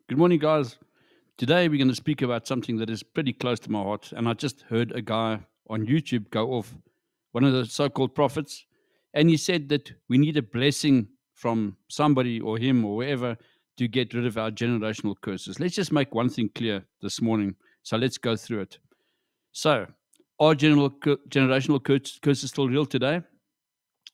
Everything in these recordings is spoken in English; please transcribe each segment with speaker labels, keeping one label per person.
Speaker 1: Good morning, guys. Today we're going to speak about something that is pretty close to my heart. And I just heard a guy on YouTube go off, one of the so called prophets, and he said that we need a blessing from somebody or him or wherever to get rid of our generational curses. Let's just make one thing clear this morning. So let's go through it. So, are generational curses still real today?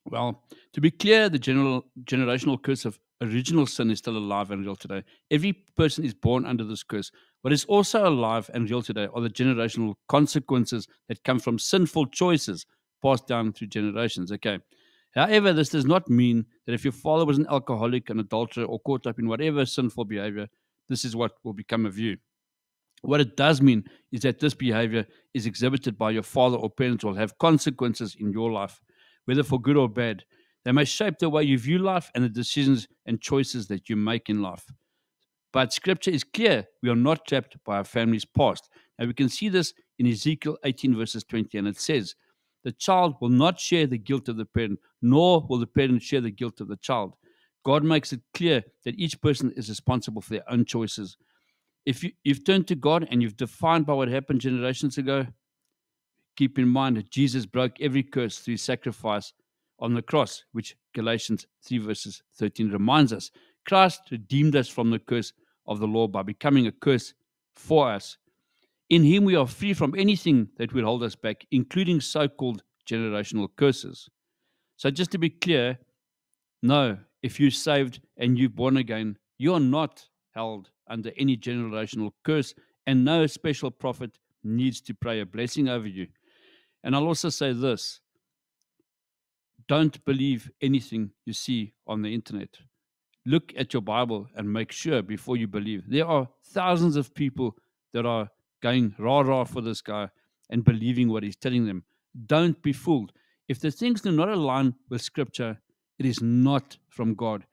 Speaker 1: Well, to be clear, the generational curse of original sin is still alive and real today. Every person is born under this curse. What is also alive and real today are the generational consequences that come from sinful choices passed down through generations. Okay. However, this does not mean that if your father was an alcoholic, an adulterer, or caught up in whatever sinful behavior, this is what will become of you. What it does mean is that this behavior is exhibited by your father or parents will have consequences in your life, whether for good or bad. They may shape the way you view life and the decisions and choices that you make in life. But scripture is clear. We are not trapped by our family's past. And we can see this in Ezekiel 18, verses 20. And it says, the child will not share the guilt of the parent, nor will the parent share the guilt of the child. God makes it clear that each person is responsible for their own choices. If you've turned to God and you've defined by what happened generations ago, keep in mind that Jesus broke every curse through his sacrifice on the cross, which Galatians 3 verses 13 reminds us. Christ redeemed us from the curse of the law by becoming a curse for us. In him we are free from anything that will hold us back, including so-called generational curses. So just to be clear, no, if you're saved and you're born again, you're not held under any generational curse, and no special prophet needs to pray a blessing over you. And I'll also say this: don't believe anything you see on the internet. Look at your Bible and make sure before you believe. There are thousands of people that are going rah-rah for this guy and believing what he's telling them. Don't be fooled. If the things do not align with Scripture, it is not from God.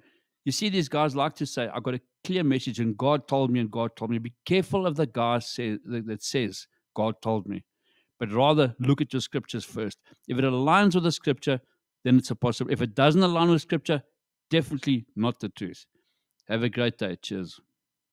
Speaker 1: You see, these guys like to say, I got a clear message and God told me and God told me. Be careful of the guy that says, God told me. But rather look at your scriptures first. If it aligns with the scripture, then it's a possible. If it doesn't align with scripture, definitely not the truth. Have a great day. Cheers.